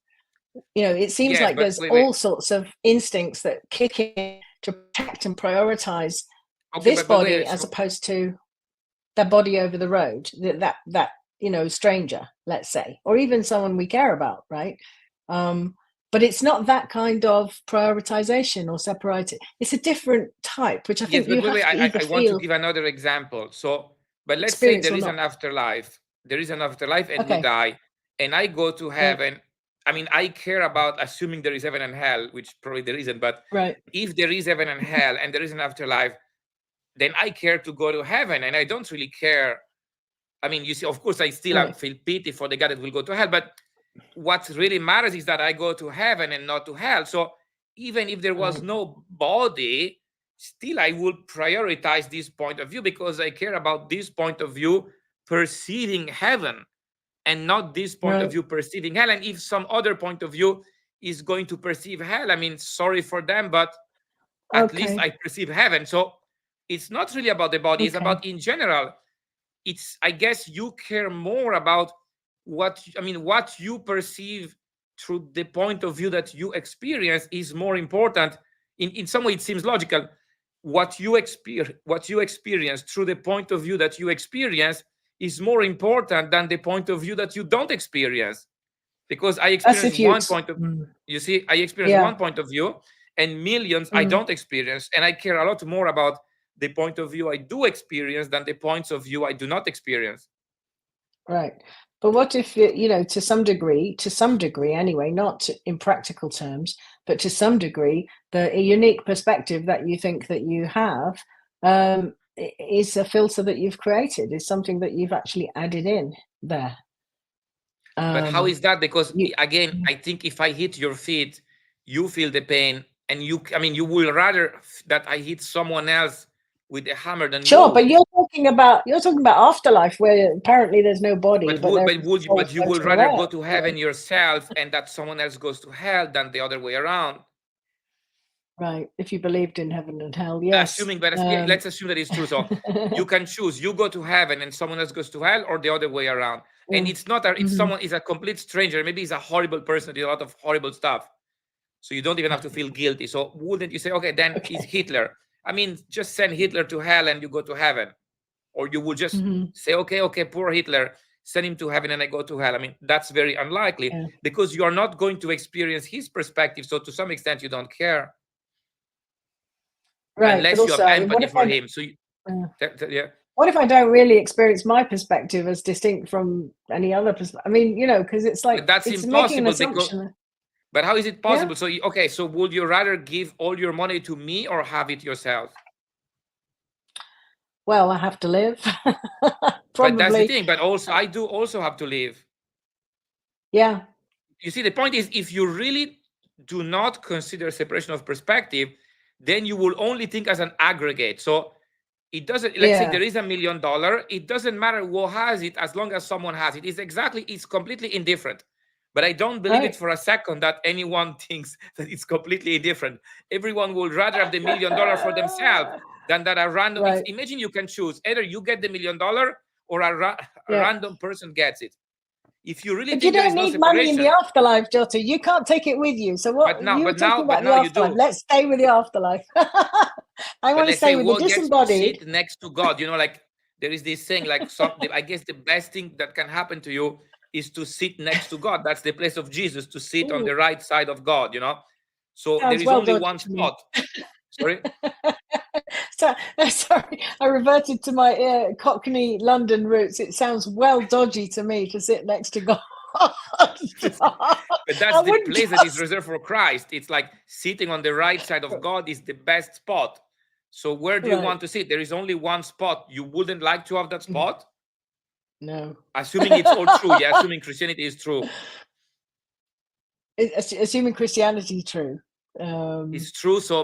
It seems Yes, like but there's wait. all sorts of instincts that kick in to protect and prioritize Okay, this but body wait. as So opposed to that body over the road, that stranger, let's say, or even someone we care about, right? But it's not that kind of prioritization or separated. It's a different type, which I yes, think but you wait. have to either I want to feel, give another example. So, but let's say experience there or is an not. afterlife. There is an afterlife, and we Okay, die, and I go to right, heaven. I mean, I care about assuming there is heaven and hell, which probably there isn't. But right, if there is heaven and hell, and there is an afterlife, then I care to go to heaven, and I don't really care. I mean, you see, of course, I still right. feel pity for the guy that will go to hell, but what really matters is that I go to heaven and not to hell. So even if there was Right. no body, still I would prioritize this point of view because I care about this point of view perceiving heaven and not this point of view perceiving hell. And if some other point of view is going to perceive hell, I mean, sorry for them, but at least I perceive heaven. So it's not really about the body, it's about in general. It's, I guess you care more about what you perceive through the point of view that you experience is more important. In some way it seems logical. What you experience through the point of view that you experience is more important than the point of view that you don't experience, because I experience one point of you see, I experience one point of view and millions I don't experience, and I care a lot more about the point of view I do experience than the points of view I do not experience. Right. But what if, you know, to some degree anyway, not in practical terms, but to some degree, the unique perspective that you think that you have is a filter that you've created, is something that you've actually added in there. But how is that? Because again, I think if I hit your feet, you feel the pain, and you will rather that I hit someone else with a hammer than sure, you. but you're talking about afterlife, where apparently there's no body. But you would rather go to heaven yourself and that someone else goes to hell than the other way around. Right. If you believed in heaven and hell, yes. Let's assume that it's true. So you can choose. You go to heaven and someone else goes to hell, or the other way around. And it's not if someone is a complete stranger, maybe he's a horrible person, did a lot of horrible stuff. So you don't even have to feel guilty. So wouldn't you say, okay, then it's Hitler? I mean, just send Hitler to hell and you go to heaven. Or you would just say, okay, poor Hitler, send him to heaven and I go to hell. I mean, that's very unlikely because you are not going to experience his perspective. So to some extent, you don't care. Right. Unless you have empathy for him. So what if I don't really experience my perspective as distinct from any other perspective? I mean, you know, because it's like, but that's it's impossible making an assumption. But how is it possible? So so would you rather give all your money to me or have it yourself? Well, I have to live. But that's the thing. But also, I do also have to live. Yeah. You see, the point is, if you really do not consider separation of perspective, then you will only think as an aggregate. So it doesn't, let's say there is $1 million. It doesn't matter who has it as long as someone has it. It's completely indifferent. But I don't believe it for a second that anyone thinks that it's completely indifferent. Everyone would rather have the $1 million for themselves than that a random. Imagine you can choose either you get the $1 million or a random person gets it. If you really think there is no separation, you don't need money in the afterlife, Giotto. You can't take it with you. So what? But now you do. Let's stay with the afterlife. I want to stay with the disembodied. Sit next to God. You know, like there is this saying, like I guess the best thing that can happen to you is to sit next to God. That's the place of Jesus, to sit on the right side of God, you know. So there is only one spot. Sorry? Sorry, I reverted to my Cockney London roots. It sounds well dodgy to me to sit next to God. But that's the place that is reserved for Christ. It's like sitting on the right side of God is the best spot. So where do you want to sit? There is only one spot. You wouldn't like to have that spot? No. Assuming it's all true. Yeah, assuming Christianity is true. Assuming Christianity is true. It's true. So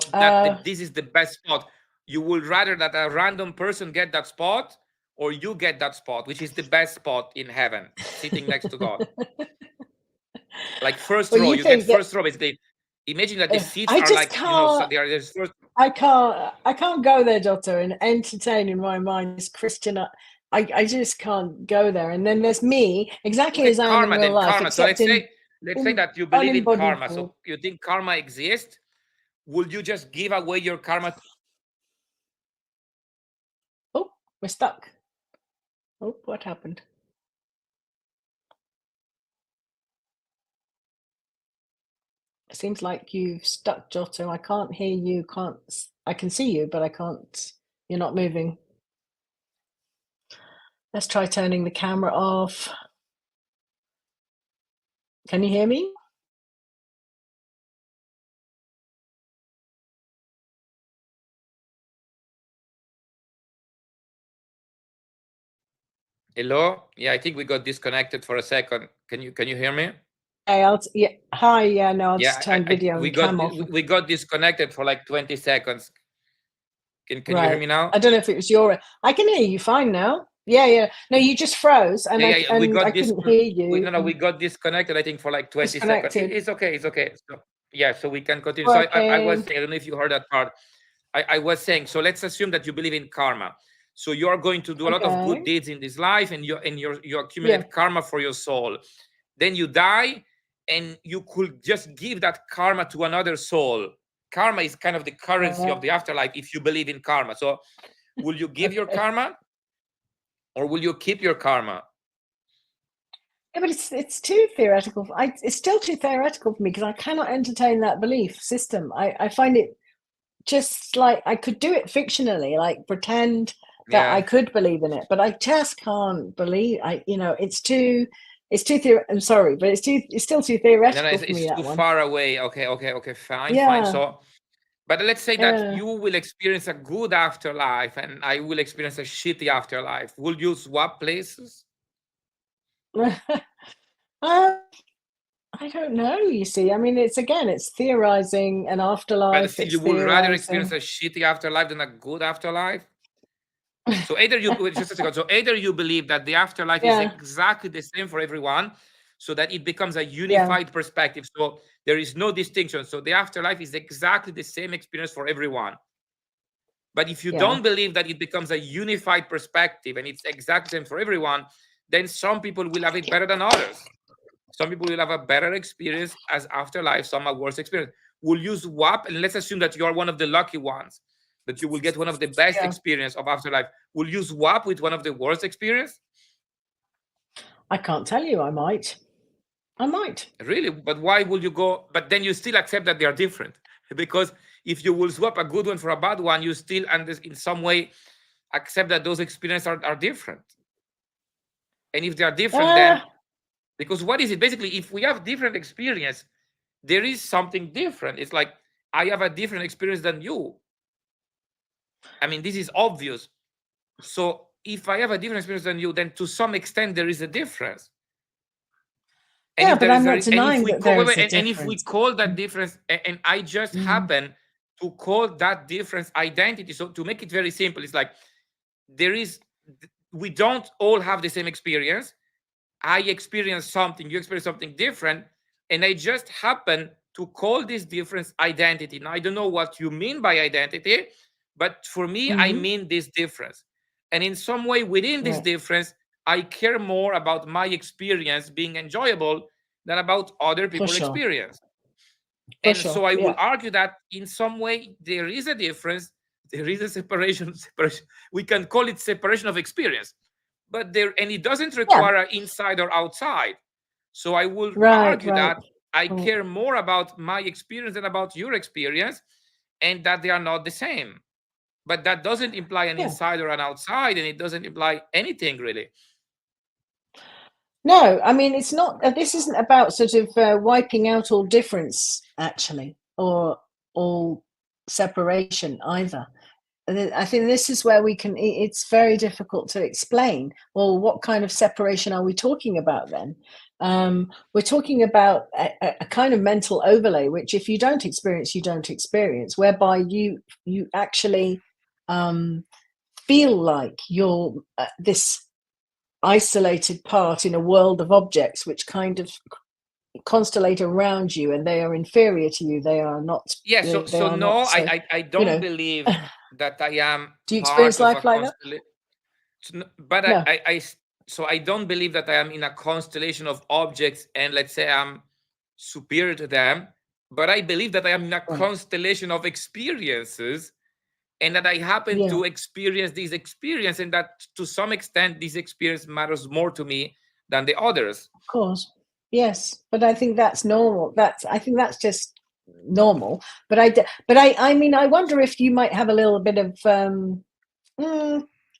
this is the best spot. You would rather that a random person get that spot or you get that spot, which is the best spot in heaven, sitting next to God. Like first row, you get first row. Basically, imagine that the seats are like, you know, so there's first. I can't go there, Giotto, and entertain in my mind this Christian. I just can't go there. And then there's me, exactly as I am in real life. Karma. So let's say that you believe in karma. So you think karma exists. Would you just give away your karma? Oh, we're stuck. Oh, what happened? It seems like you've stuck, Giotto. I can't hear you. I can see you, but I can't. You're not moving. Let's try turning the camera off. Can you hear me? Hello? Yeah, I think we got disconnected for a second. Can you hear me? Hey, hi. Yeah, no, I'll just turn video and cam off. We got disconnected for like 20 seconds. Can you hear me now? I don't know if it was your. I can hear you fine now. Yeah. No, you just froze, and Yeah. We got I this. couldn't hear you. We got disconnected. I think for like 20 seconds. Disconnected. It's okay. It's okay. So yeah, so we can continue. So I was Working. saying, I don't know if you heard that part. I was saying, so let's assume that you believe in karma. So you are going to do a lot of good deeds in this life, and you accumulate karma for your soul. Then you die, and you could just give that karma to another soul. Karma is kind of the currency of the afterlife if you believe in karma. So will you give your karma, or will you keep your karma? Yeah, but it's too theoretical. It's still too theoretical for me, because I cannot entertain that belief system. I find it just like, I could do it fictionally, like pretend that I could believe in it, but I just can't believe. It's too I'm sorry, but it's still too theoretical for me. It's That too one. far away. Okay, fine. Yeah. So, but let's say that you will experience a good afterlife, and I will experience a shitty afterlife. Will you swap places? I don't know. You see, I mean, it's theorizing an afterlife. But still, you would rather experience a shitty afterlife than a good afterlife. So either you believe that the afterlife is exactly the same for everyone, so that it becomes a unified perspective. So there is no distinction. So the afterlife is exactly the same experience for everyone. But if you don't believe that it becomes a unified perspective and it's exactly the same for everyone, then some people will have it better than others. Some people will have a better experience as afterlife, some a worse experience. Will you swap? And let's assume that you are one of the lucky ones, that you will get one of the best experience of afterlife. Will you swap with one of the worst experience? I can't tell you. I might. Really? But why would you go? But then you still accept that they are different. Because if you will swap a good one for a bad one, you still, and in some way, accept that those experiences are different. And if they are different, then, because what is it? Basically, if we have different experience, there is something different. It's like, I have a different experience than you. I mean, this is obvious. So if I have a different experience than you, then to some extent there is a difference. And but I'm not denying that there is a difference. And if we call that difference, and I just happen to call that difference identity. So to make it very simple, it's like, we don't all have the same experience. I experience something, you experience something different, and I just happen to call this difference identity. Now, I don't know what you mean by identity, but for me, I mean this difference. And in some way within this difference, I care more about my experience being enjoyable than about other people's experience. So I will argue that in some way there is a difference, there is a separation. We can call it separation of experience, but it doesn't require an inside or outside. So I will argue that I care more about my experience than about your experience, and that they are not the same. But that doesn't imply an inside or an outside, and it doesn't imply anything really. No, I mean, it's not. This isn't about sort of wiping out all difference, actually, or all separation either. I think this is where it's very difficult to explain. Well, what kind of separation are we talking about then? We're talking about a kind of mental overlay, which if you don't experience, you don't experience, whereby you actually feel like you're this isolated part in a world of objects which kind of constellate around you, and they are inferior to you. They are not. I don't believe that I am. Do you experience life like that? But I don't believe that I am in a constellation of objects, and let's say I'm superior to them. But I believe that I am in a constellation of experiences, and that I happen to experience this experience, and that to some extent this experience matters more to me than the others. Of course, yes, but I think that's normal. I think that's just normal. But I mean, I wonder if you might have a little bit of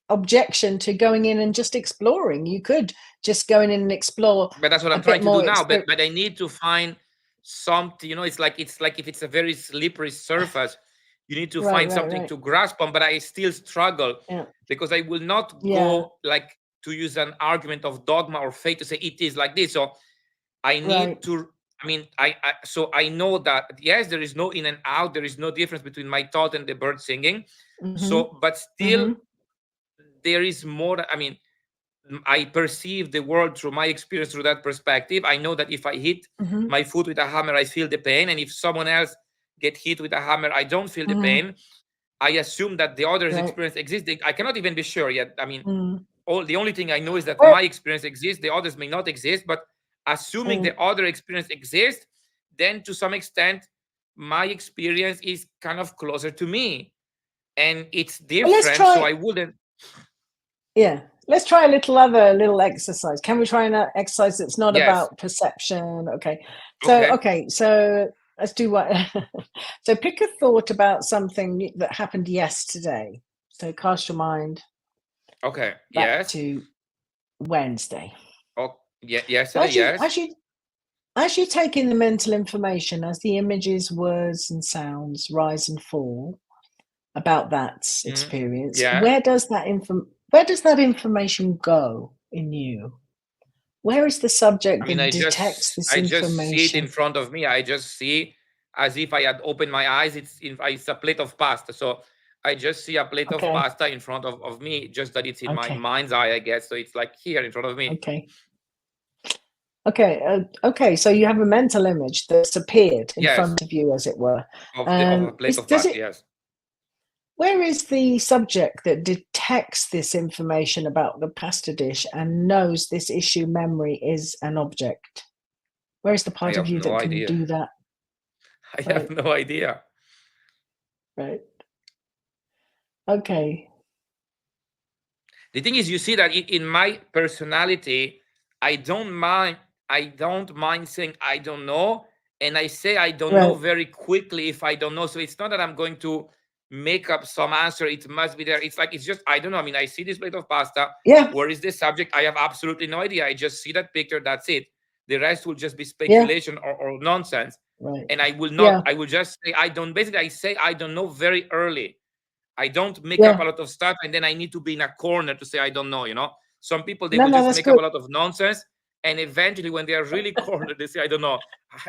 objection to going in and just exploring. You could just go in and explore. But that's what I'm trying to do now. But I need to find something. It's like if it's a very slippery surface, you need to find something to grasp on. But I still struggle because I will not go like to use an argument of dogma or faith to say it is like this. So I need to I mean, so I know that yes, there is no in and out. There is no difference between my thought and the bird singing. Mm-hmm. So, but still, Mm-hmm. there is more. I mean, I perceive the world through my experience through that perspective. I know that if I hit Mm-hmm. my foot with a hammer, I feel the pain, and if someone else get hit with a hammer, I don't feel the Mm-hmm. pain. I assume that the other's Right. experience exists. I cannot even be sure yet. I mean, Mm. the only thing I know is that Where, my experience exists. The others may not exist, but assuming mm. the other experience exists, then to some extent, my experience is kind of closer to me, and it's Well, let's different. So try. I wouldn't. Yeah, let's try a little exercise. Can we try an exercise that's not Yes. about perception? Okay. Okay. So let's do what. So pick a thought about something that happened yesterday. So cast your mind Okay. back Yes. to Wednesday. Oh, yeah. So Yesterday. Yes. as you take in the mental information, as the images, words, and sounds rise and fall about that Mhm. experience, Yeah. where does that information go in you? Where is the I subject mean, that detects this I just see it in information? front of me. I just see as if I had opened my eyes. It's a plate of pasta. So I just see a plate of Okay, pasta in front of me, just that it's in my okay, mind's eye, I guess. So it's like here in front of me okay, okay. So you have a mental image that's appeared in yes, front of you, as it were. of a plate Is of does pasta, it? yes. Where is the subject that detects this information about the pasta dish and knows this issue memory is an object? Where is the I part of have you no that can idea. do that? I have Right, no idea. right. Okay. The thing is, you see that in my personality, I don't mind. I don't mind saying I don't know, and I say I don't know Right. very quickly if I don't know. So it's not that I'm going to make up some answer. It must be there. It's like it's just I don't know. I mean, I see this plate of pasta. Yeah. Where is the subject? I have absolutely no idea. I just see that picture. That's it. The rest will just be Yeah. speculation or nonsense. Right. And I will not. Yeah. I will just say I don't. Basically, I say I don't know very early. I don't make up Yeah. a lot of stuff and then I need to be in a corner to say I don't know, you know. Some people they No, will no, just that's make up good. a lot of nonsense and eventually when they are really cornered they say I don't know.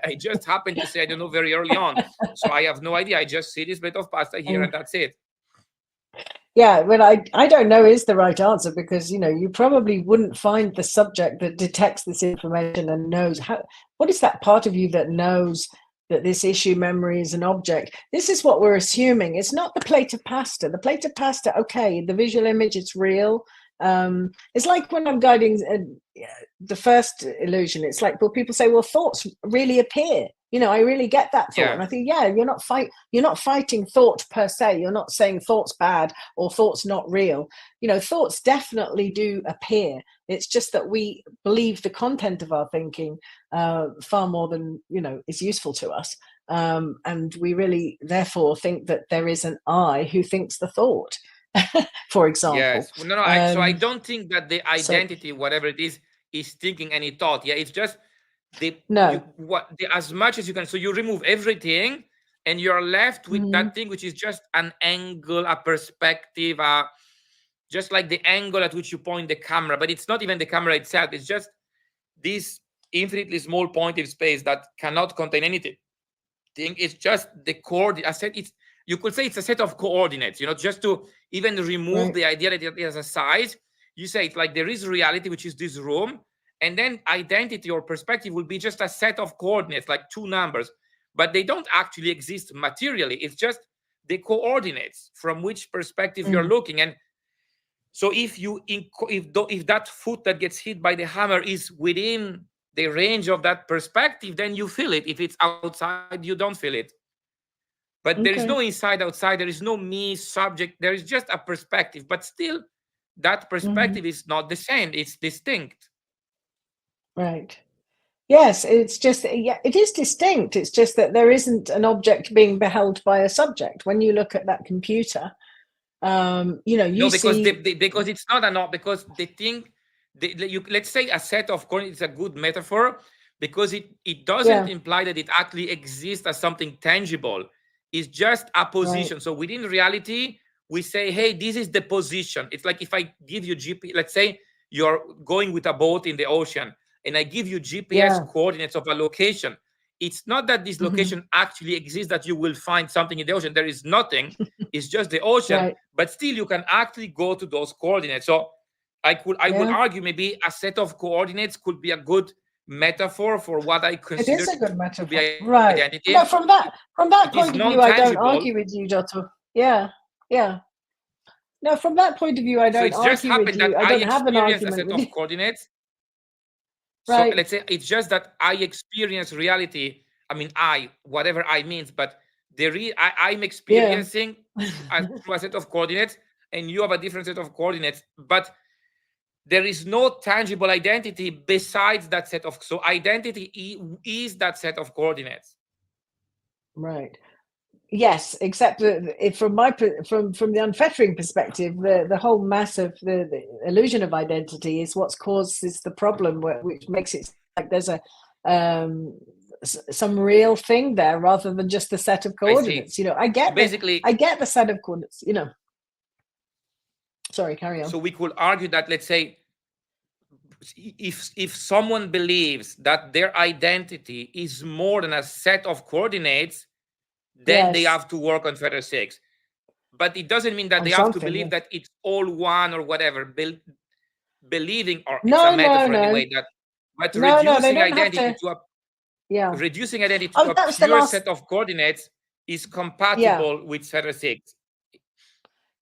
I just happened to say I don't know very early on. So I have no idea. I just see this plate of pasta here Mm. and that's it. Yeah, well, I don't know is the right answer because you probably wouldn't find the subject that detects this information and knows what is that part of you that knows that this issue memory is an object. This is what we're assuming. It's not the plate of pasta. The plate of pasta, okay, the visual image, it's real. It's like when I'm guiding the first illusion. It's like, well, people say, well, thoughts really appear. I really get that thought, Yeah. and I think, yeah, you're not fighting thought per se. You're not saying thought's bad or thought's not real. Thoughts definitely do appear. It's just that we believe the content of our thinking far more than is useful to us, and we really therefore think that there is an I who thinks the thought, for example. Yes. Well, no. So I Um, don't think that the so identity, whatever it is thinking any thought. Yeah. It's just no. as much as you can. So you remove everything and you're left with Mm, that thing which is just an angle, a perspective, just like the angle at which you point the camera, but it's not even the camera itself. It's just this infinitely small point in space that cannot contain anything. It's just the coordinate. It's you could say it's a set of coordinates. Just to even remove right. the idea that it has a size. You say it's like there is reality, which is this room, and then identity or perspective will be just a set of coordinates, like two numbers, but they don't actually exist materially. It's just the coordinates from which perspective you're Mm, looking. And so if that foot that gets hit by the hammer is within the range of that perspective, then you feel it. If it's outside, you don't feel it. But there is no okay. inside outside. There is no me subject. There is just a perspective. But still, that Mm, perspective is not the same. It's distinct. right. Yes, it's just, yeah, it is distinct. It's just that there isn't an object being beheld by a subject. When you look at that computer, you No, because see, because it's not enough. Because the thing, let's say a set of coordinates is a good metaphor because it doesn't yeah, imply that it actually exists as something tangible. It's just a right, position. So within reality, we say, hey, this is the position. It's like if I give you GPS, let's say you're going with a boat in the ocean, and I give you GPS yeah, coordinates of a location. it's not that this Mm-hmm. location actually exists, that you will find something in the ocean. There is nothing. It's just the ocean, Right. but still you can actually go to those coordinates. So I would Yeah. argue maybe a set of coordinates could be a good metaphor for what I It consider is a good to be metaphor. Right. identity. No, from that It is point of view, I don't non-tangible, argue with you, Giotto. Yeah. Yeah. No, from that point of view, I so don't it's just argue with happened that you. I I don't have an experience a argument set with you. of coordinates. So Right. let's say it's just that I experience reality. I mean, whatever I means, but I'm Yeah. experiencing through a set of coordinates, and you have a different set of coordinates. But there is no tangible identity besides that set of. So identity is that set of coordinates. Right. Yes, except that from the unfettering perspective, the whole mass of the illusion of identity is what causes the problem, which makes it like there's a some real thing there rather than just the set of I see. coordinates. You know, So basically, I get the set of coordinates. You know, sorry, carry on. so we could argue that, let's say, if someone believes that their identity is more than a set of coordinates, then they Yes, have to work on fetter 6. But it doesn't mean that on they have to something. believe Yes. that it's all one or whatever. Believing, or it's a No, metaphor no. anyway, that but No, they reducing don't have identity to. to a Yeah. reducing identity Oh, to a that was the pure last. set of coordinates is Yeah. compatible with fetter 6.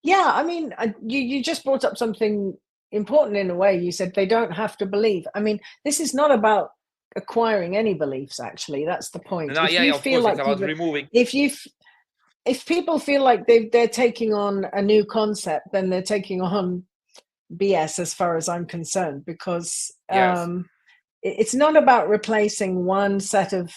Yeah, I mean, you just brought up something important in a way. You said they don't have to believe. I mean, this is not about acquiring any beliefs. Actually, that's the point. No, If yeah, you of feel course, it's like about removing. if people feel like they're taking on a new concept, then they're taking on BS, as far as I'm concerned, because Yes. it's not about replacing one set of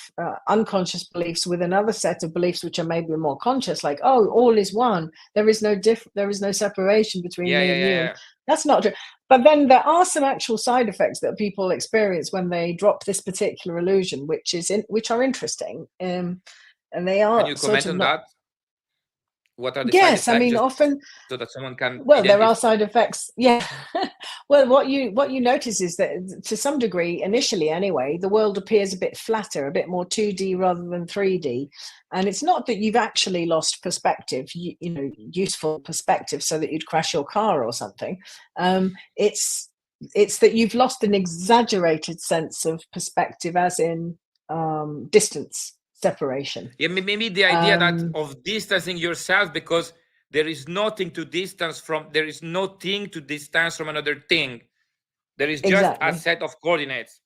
unconscious beliefs with another set of beliefs which are maybe more conscious, like, oh, all is one, there is no separation between Yeah, me yeah, and yeah, you. yeah. That's not true. But then there are some actual side effects that people experience when they drop this particular illusion, which are interesting, and they Can are you sort comment of on not. that? What are the side Yes, I effects, mean, just often. so that someone can Well, there are identify? side effects. Yeah. Well, what you notice is that to some degree, initially anyway, the world appears a bit flatter, a bit more 2D rather than 3D. And it's not that you've actually lost perspective, you know, useful perspective, so that you'd crash your car or something. It's that you've lost an exaggerated sense of perspective, as in distance, separation. Yeah, maybe the idea that of distancing yourself, because there is nothing to distance from. There is no thing to distance from another thing. There is just a Exactly. set of coordinates.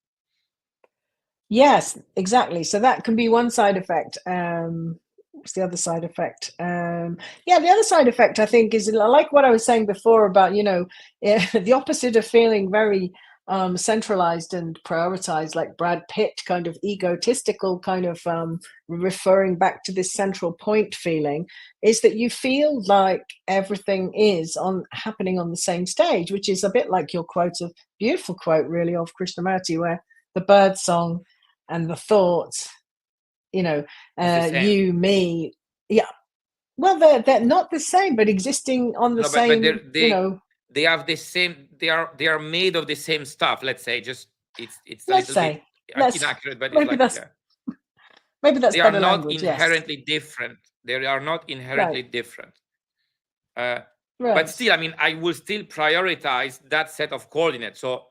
Yes, exactly. So that can be one side effect. What's the other side effect? Yeah, the other side effect, I think, is like what I was saying before about, you know, the opposite of feeling very centralized and prioritized, like Brad Pitt, kind of egotistical, kind of referring back to this central point feeling, is that you feel like everything is happening on the same stage, which is a bit like your quote of beautiful quote, really, of Krishnamurti, where the bird song and the thoughts, you know, It's the same. you, me, yeah. Well, they're not the same, but existing on the No, but same, you know. they have the same. They are made of the same stuff. Let's say, just it's a Let's little bit say, let's inaccurate, but it's maybe like, that's yeah, maybe that's they are better not language. Yes, inherently different. They are not right, inherently different. Uh, but right, still, I mean, I will still prioritize that set of coordinates. So,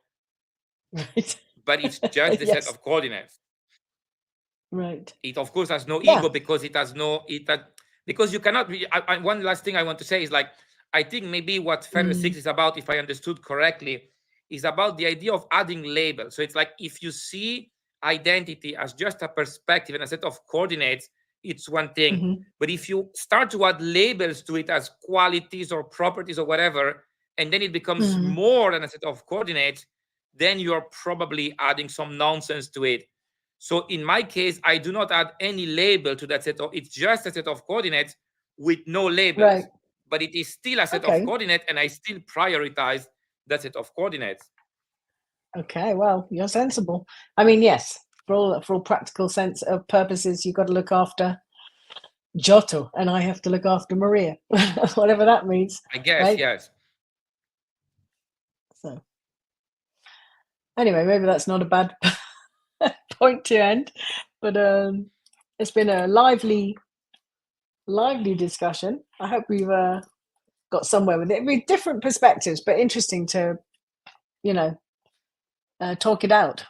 right. but it's just the set Yes, of coordinates. right. It of course has no Yeah. ego, because it has no because you cannot be. One last thing I want to say is, like, I think maybe what fetter 6 is about, if I understood correctly, is about the idea of adding labels. So it's like, if you see identity as just a perspective and a set of coordinates, it's one thing. Mm-hmm. But if you start to add labels to it as qualities or properties or whatever, and then it becomes Mm-hmm. more than a set of coordinates, then you're probably adding some nonsense to it. So in my case, I do not add any label to that set of. It's just a set of coordinates with no Right. labels, but it is still a set of Okay. coordinates, and I still prioritize that set of coordinates. Okay. Well, you're sensible. I mean, yes, for all practical sense of purposes, you've got to look after Giotto, and I have to look after Maria, whatever that means, I guess, right? yes. So anyway, maybe that's not a bad point to end. But it's been a lively discussion. I hope we've got somewhere with it, with different perspectives, but interesting to, talk it out.